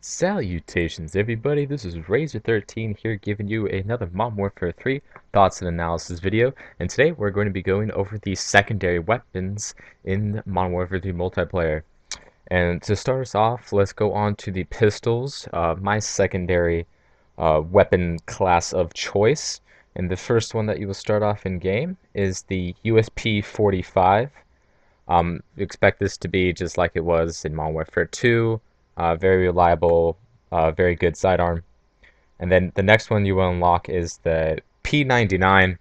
Salutations everybody, this is Razor13 here giving you another Modern Warfare 3 thoughts and analysis video, and today we're going to be going over the secondary weapons in Modern Warfare 3 multiplayer. And to start us off, let's go on to the pistols, my secondary weapon class of choice. And the first one that you will start off in game is the USP-45. Expect this to be just like it was in Modern Warfare 2. Very reliable, very good sidearm. And then the next one you will unlock is the P99,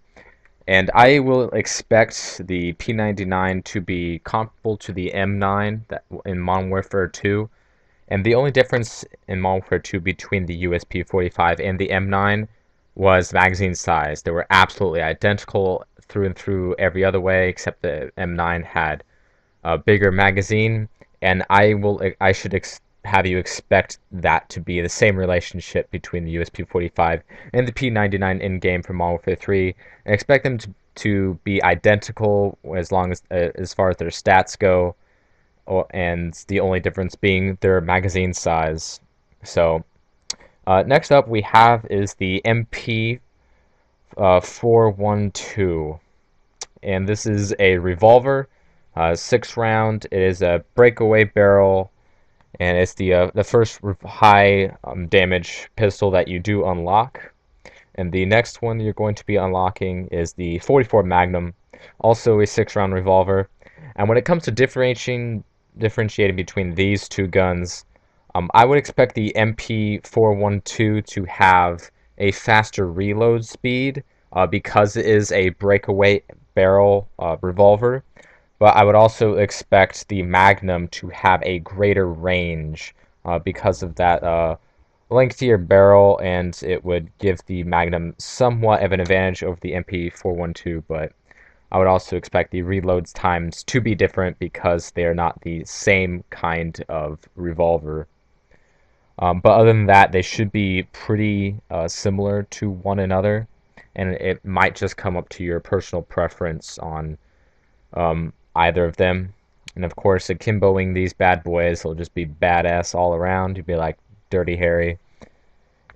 and I will expect the P99 to be comparable to the M9 that in Modern Warfare 2. And the only difference in Modern Warfare 2 between the USP-45 and the M9 was magazine size. They were absolutely identical through and through every other way, except the M9 had a bigger magazine, and I should have you expect that to be the same relationship between the USP-45 and the P99 in-game from Modern Warfare 3, and expect them to be identical as far as their stats go, and the only difference being their magazine size. So next up we have is the MP 412, and this is a revolver, 6-round. It is a breakaway barrel, and it's the first high damage pistol that you do unlock. And the next one you're going to be unlocking is the 44 Magnum, also a 6-round revolver. And when it comes to differentiating between these two guns, I would expect the MP412 to have a faster reload speed because it is a breakaway barrel revolver. But I would also expect the Magnum to have a greater range because of that lengthier barrel, and it would give the Magnum somewhat of an advantage over the MP412. But I would also expect the reload times to be different because they are not the same kind of revolver. But other than that, they should be pretty similar to one another, and it might just come up to your personal preference on either of them. And of course, akimboing these bad boys will just be badass all around. You'd be like Dirty Harry.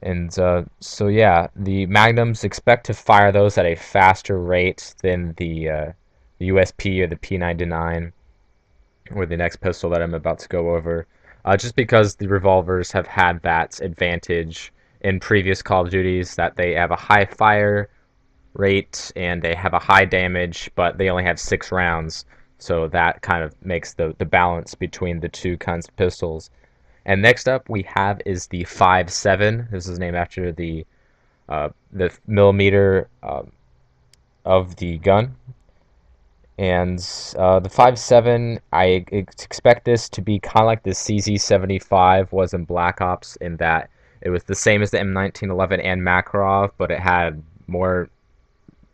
And so yeah, the Magnums, expect to fire those at a faster rate than the USP or the P99 or the next pistol that I'm about to go over. Just because the revolvers have had that advantage in previous Call of Duties, that they have a high fire rate and they have a high damage, but they only have 6 rounds. So that kind of makes the balance between the two kinds of pistols. And next up we have is the 5.7. This is named after the millimeter of the gun. And the 5.7, I expect this to be kind of like the CZ75 was in Black Ops, in that it was the same as the M1911 and Makarov, but it had more,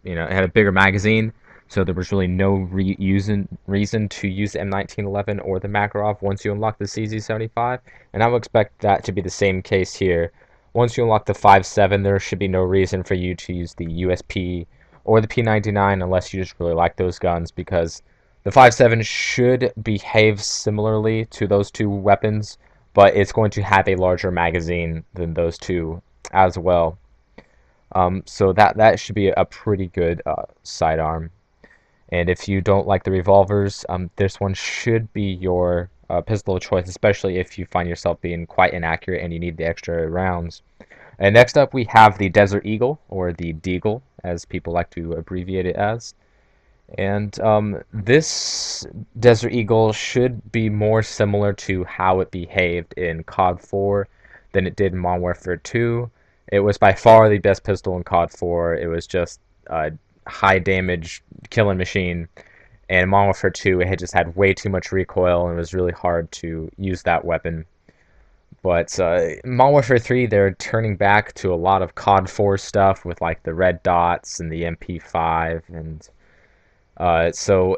it had a bigger magazine. So there was really no reason to use the M1911 or the Makarov once you unlock the CZ75, and I would expect that to be the same case here. Once you unlock the 5.7, there should be no reason for you to use the USP or the P99 unless you just really like those guns, because the 5.7 should behave similarly to those two weapons, but it's going to have a larger magazine than those two as well. So that should be a pretty good sidearm. And if you don't like the revolvers, this one should be your pistol of choice, especially if you find yourself being quite inaccurate and you need the extra rounds. And next up we have the Desert Eagle, or the Deagle, as people like to abbreviate it as. And this Desert Eagle should be more similar to how it behaved in COD 4 than it did in Modern Warfare 2. It was by far the best pistol in COD 4. It was just high damage killing machine, and in Modern Warfare 2 it had just had way too much recoil and it was really hard to use that weapon. But in Modern Warfare 3 they're turning back to a lot of COD 4 stuff with like the red dots and the MP5, and so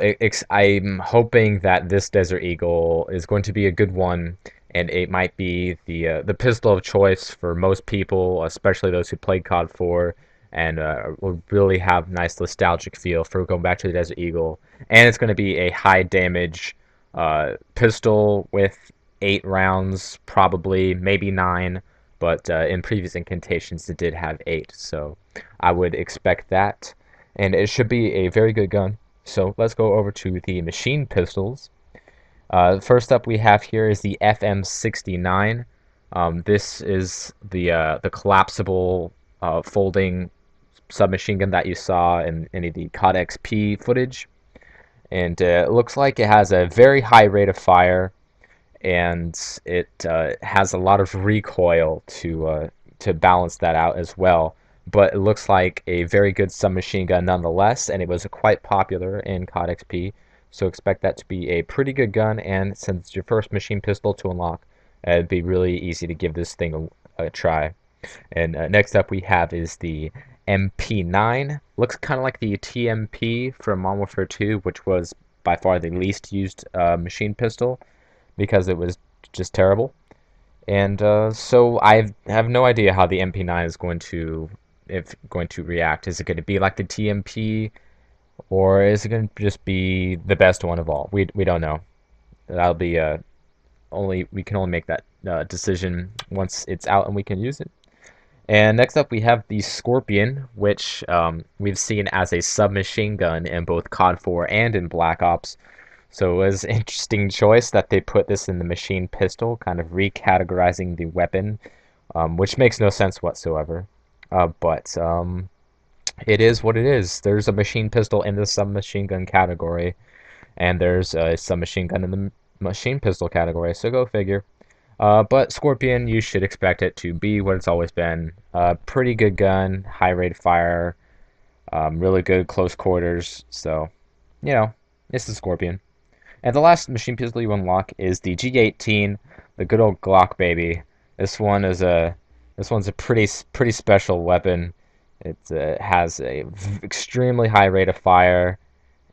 I'm hoping that this Desert Eagle is going to be a good one, and it might be the pistol of choice for most people, especially those who played COD 4, and will really have nice nostalgic feel for going back to the Desert Eagle. And it's going to be a high damage pistol with 8 rounds, probably, maybe 9, but in previous incantations it did have 8, so I would expect that. And it should be a very good gun. So let's go over to the machine pistols. First up we have here is the FM69. This is the collapsible folding submachine gun that you saw in any of the COD XP footage. And it looks like it has a very high rate of fire, and it has a lot of recoil to balance that out as well. But it looks like a very good submachine gun nonetheless, and it was quite popular in COD XP. So expect that to be a pretty good gun, and since it's your first machine pistol to unlock, it'd be really easy to give this thing a try. And next up we have is the MP9. Looks kind of like the TMP from Modern Warfare 2, which was by far the least used machine pistol because it was just terrible. And so I have no idea how the MP9 is going to react. Is it going to be like the TMP, or is it going to just be the best one of all? We don't know. That'll be we can only make that decision once it's out and we can use it. And next up we have the Scorpion, which we've seen as a submachine gun in both COD 4 and in Black Ops. So it was an interesting choice that they put this in the machine pistol, kind of recategorizing the weapon, which makes no sense whatsoever. But it is what it is. There's a machine pistol in the submachine gun category, and there's a submachine gun in the machine pistol category, so go figure. But Scorpion, you should expect it to be what it's always been. Pretty good gun, high rate of fire, really good close quarters, so, you know, it's the Scorpion. And the last machine pistol you unlock is the G18, the good old Glock baby. This one's a pretty special weapon. It has a extremely high rate of fire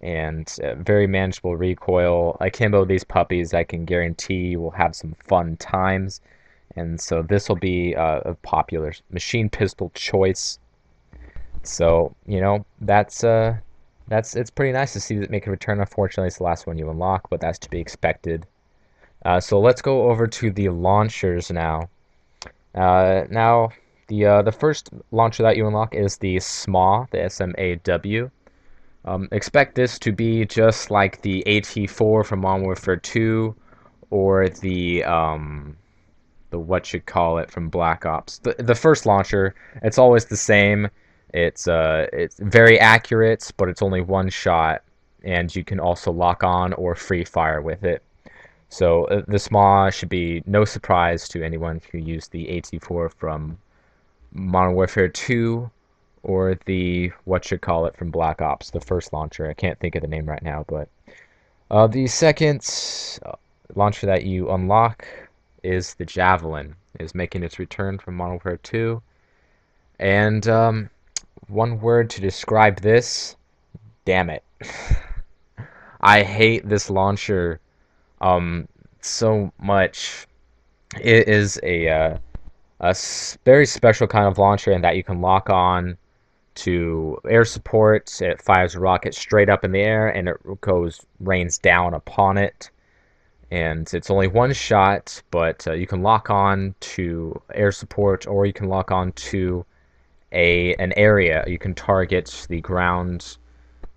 and very manageable recoil. Akimbo these puppies, I can guarantee you will have some fun times. And so this will be a popular machine pistol choice. So, you know, it's pretty nice to see that make a return. Unfortunately, it's the last one you unlock, but that's to be expected. So let's go over to the launchers now. Now, the first launcher that you unlock is the SMA, the SMAW. Expect this to be just like the AT4 from Modern Warfare 2, or the what you call it from Black Ops. The first launcher, it's always the same. It's very accurate, but it's only one shot, and you can also lock on or free fire with it. So the SMA should be no surprise to anyone who used the AT4 from Modern Warfare 2 or the what you call it from Black Ops, the first launcher. I can't think of the name right now, but the second launcher that you unlock is the Javelin. Is making its return from Modern Warfare 2, and one word to describe this: damn it. I hate this launcher so much. It is a very special kind of launcher in that you can lock on to air support. It fires a rocket straight up in the air, and it rains down upon it. And it's only one shot, but you can lock on to air support, or you can lock on to an area. You can target the ground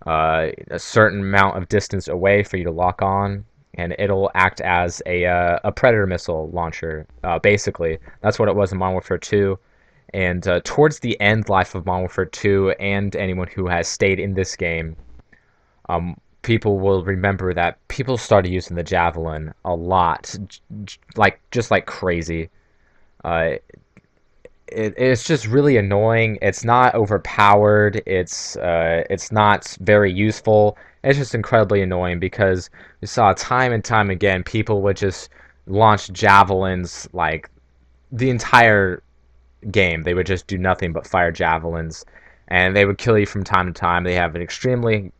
a certain amount of distance away for you to lock on, and it'll act as a predator missile launcher. Basically, that's what it was in Modern Warfare 2. And towards the end life of Modern Warfare 2, and anyone who has stayed in this game, people will remember that people started using the Javelin a lot, just like crazy. It's just really annoying. It's not overpowered. It's not very useful. It's just incredibly annoying because we saw time and time again people would just launch javelins like the entire game. They would just do nothing but fire javelins, and they would kill you from time to time. They have an extremely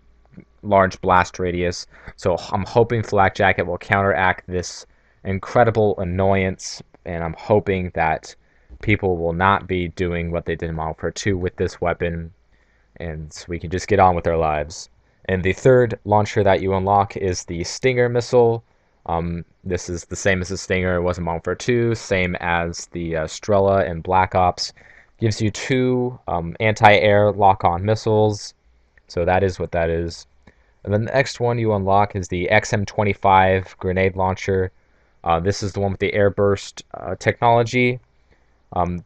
large blast radius, so I'm hoping Flak Jacket will counteract this incredible annoyance, and I'm hoping that people will not be doing what they did in Modern Warfare 2 with this weapon, and we can just get on with our lives. And the third launcher that you unlock is the Stinger missile. This is the same as the Stinger. It was in Modern Warfare 2, same as the Strela in Black Ops. Gives you two anti-air lock-on missiles, so that is what that is. And then the next one you unlock is the XM25 grenade launcher. This is the one with the airburst technology.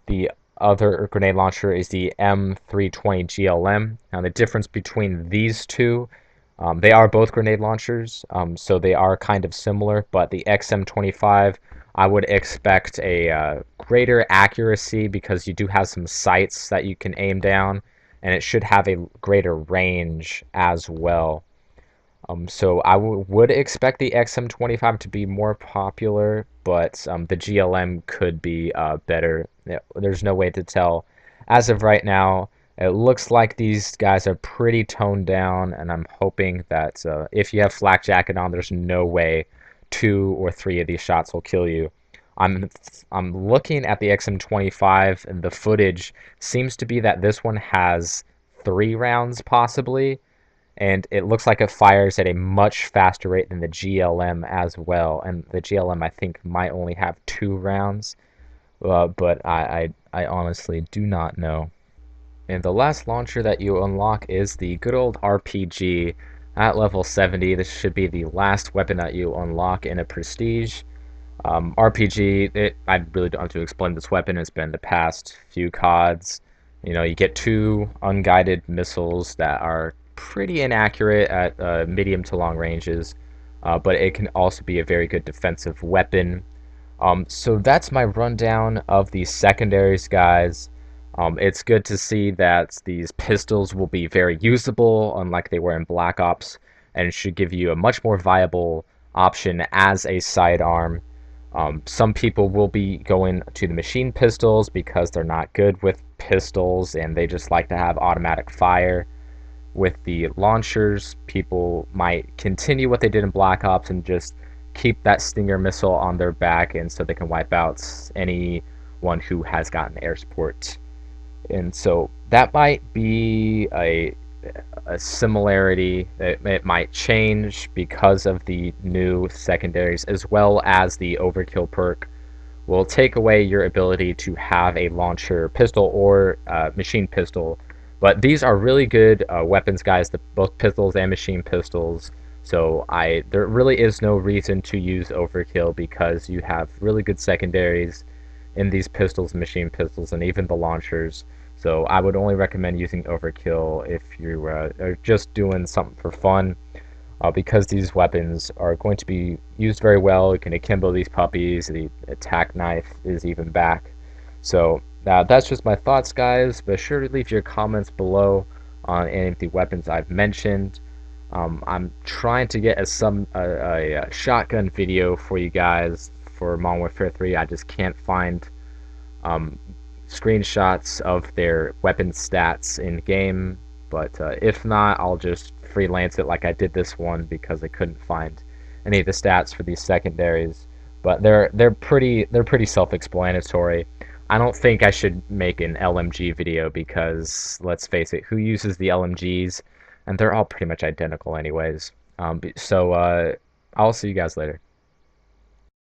The other grenade launcher is the M320 GLM. Now the difference between these two, they are both grenade launchers, so they are kind of similar, but the XM25, I would expect a greater accuracy because you do have some sights that you can aim down, and it should have a greater range as well. So I would expect the XM25 to be more popular, but the GLM could be better. Yeah, there's no way to tell. As of right now, it looks like these guys are pretty toned down, and I'm hoping that if you have flak jacket on, there's no way 2 or 3 of these shots will kill you. I'm I'm looking at the XM25, and the footage seems to be that this one has 3 rounds possibly, and it looks like it fires at a much faster rate than the GLM as well. And the GLM, I think, might only have 2 rounds, but I honestly do not know. And the last launcher that you unlock is the good old RPG at level 70. This should be the last weapon that you unlock in a Prestige. RPG, I really don't have to explain this weapon. It's been the past few CODs. You know, you get 2 unguided missiles that are pretty inaccurate at medium to long ranges, but it can also be a very good defensive weapon. So that's my rundown of the secondaries, guys. It's good to see that these pistols will be very usable, unlike they were in Black Ops, and it should give you a much more viable option as a sidearm. Some people will be going to the machine pistols because they're not good with pistols and they just like to have automatic fire. With the launchers, people might continue what they did in Black Ops and just keep that Stinger missile on their back, and so they can wipe out anyone who has gotten air support. And so that might be a similarity. It might change because of the new secondaries, as well as the overkill perk will take away your ability to have a launcher pistol or machine pistol. But these are really good weapons, guys, both pistols and machine pistols. So there really is no reason to use overkill because you have really good secondaries in these pistols, machine pistols, and even the launchers. So I would only recommend using overkill if you are just doing something for fun, because these weapons are going to be used very well. You can akimbo these puppies. The attack knife is even back. So that's just my thoughts, guys. Be sure to leave your comments below on any of the weapons I've mentioned. I'm trying to get a shotgun video for you guys for Modern Warfare 3. I just can't find screenshots of their weapon stats in game, but if not, I'll just freelance it like I did this one because I couldn't find any of the stats for these secondaries. But they're pretty self-explanatory. I don't think I should make an LMG video because, let's face it, who uses the LMGs? And they're all pretty much identical anyways. So I'll see you guys later.